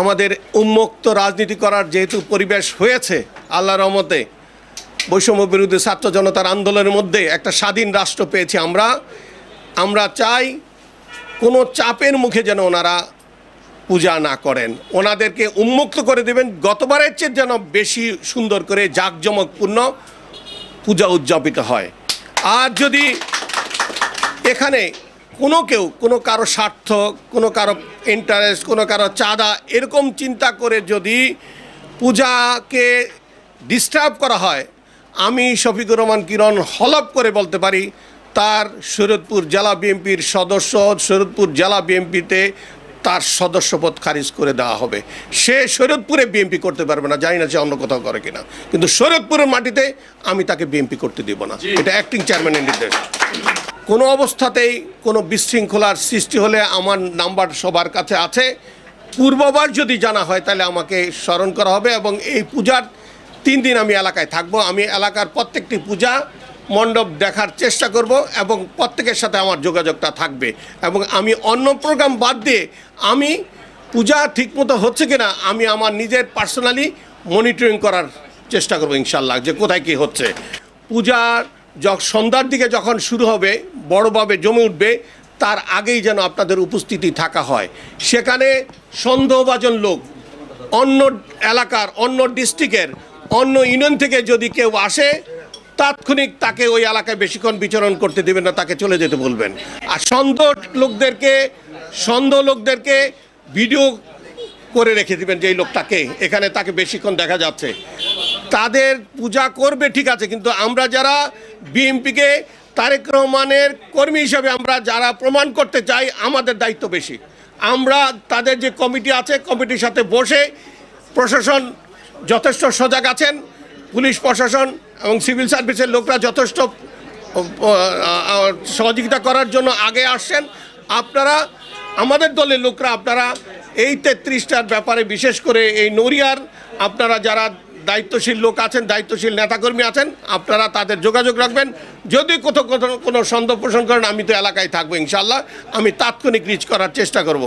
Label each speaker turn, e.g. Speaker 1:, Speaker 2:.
Speaker 1: আমাদের উন্মুক্ত রাজনীতি করার যেহেতু পরিবেশ হয়েছে আল্লাহর রহমতে, বৈষম্য বিরোধী ছাত্র জনতার আন্দোলনের মধ্যে একটা স্বাধীন রাষ্ট্র পেয়েছি আমরা চাই কোনো চাপের মুখে যেন ওনারা পূজা না করেন, ওনাদেরকে উন্মুক্ত করে দেবেন। গতবারের চেয়ে যেন বেশি সুন্দর করে জাঁকজমকপূর্ণ পূজা উদযাপিত হয়। আর যদি এখানে কোনো কারো স্বার্থ, কোনো কারো ইন্টারেস্ট, কোনো কারো চাঁদা এরকম চিন্তা করে যদি পূজাকে ডিস্টার্ব করা হয়, আমি শফিকুর রহমান কিরণ হলফ করে বলতে পারি তার শরীয়তপুর জেলা বিএনপির সদস্য, শরীয়তপুর জেলা বিএনপিতে তার সদস্যপদ খারিজ করে দেওয়া হবে। সে শরীয়তপুরে বিএনপি করতে পারবে না, জানি না সে অন্য কোথাও করে কিনা, কিন্তু শরীয়তপুরের মাটিতে আমি তাকে বিএনপি করতে দিব না। এটা অ্যাক্টিং চেয়ারম্যানের নির্দেশ। কোনো অবস্থাতেই কোনো বিশৃঙ্খলার সৃষ্টি হলে আমার নাম্বার সবার কাছে আছে। পূর্ববার যদি জানা হয় তাহলে আমাকে স্মরণ করা হবে। এবং এই পূজার 3 দিন আমি এলাকায় থাকবো। আমি এলাকার প্রত্যেকটি পূজা মণ্ডপ দেখার চেষ্টা করব এবং প্রত্যেকের সাথে আমার যোগাযোগটা থাকবে। এবং আমি অন্য প্রোগ্রাম বাদ দিয়ে আমি পূজা ঠিকমতো হচ্ছে কিনা আমি আমার নিজের পার্সোনালি মনিটরিং করার চেষ্টা করব ইনশাল্লাহ, যে কোথায় কী হচ্ছে। পূজার সন্ধ্যার দিকে যখন শুরু হবে, বড়ভাবে জমে উঠবে, তার আগেই যেন আপনাদের উপস্থিতি থাকা হয়। সেখানে সন্দেহভাজন লোক অন্য এলাকার, অন্য ডিস্ট্রিক্টের, অন্য ইউনিয়ন থেকে যদি কেউ আসে, তাৎক্ষণিক তাকে ওই এলাকায় বেশিক্ষণ বিচরণ করতে দেবেন না, তাকে চলে যেতে বলবেন। আর সন্দেহ লোকদেরকে ভিডিও করে রেখে দিবেন যে এই লোকটাকে এখানে তাকে বেশিক্ষণ দেখা যাচ্ছে। তাদের পূজা করবে ঠিক আছে, কিন্তু আমরা যারা বিএনপিকে তারেক রহমানের কর্মী হিসাবে আমরা যারা প্রমাণ করতে চাই, আমাদের দায়িত্ব বেশি। আমরা তাদের যে কমিটি আছে, কমিটির সাথে বসে, প্রশাসন যথেষ্ট সজাগ আছেন, পুলিশ প্রশাসন এবং সিভিল সার্ভিসের লোকরা যথেষ্ট সহযোগিতা করার জন্য আগে আসছেন। আপনারা আমাদের দলের লোকরা আপনারা এই 33টার ব্যাপারে, বিশেষ করে এই নড়িয়ার আপনারা যারা দায়িত্বশীল লোক আছেন, দায়িত্বশীল নেতাকর্মী আছেন, আপনারা তাদের যোগাযোগ রাখবেন। যদি কোথাও কোনো সন্দেহ পোষণ করেন, আমি তো এলাকায় থাকবো ইনশাল্লাহ, আমি তাৎক্ষণিক রিচ করার চেষ্টা করব।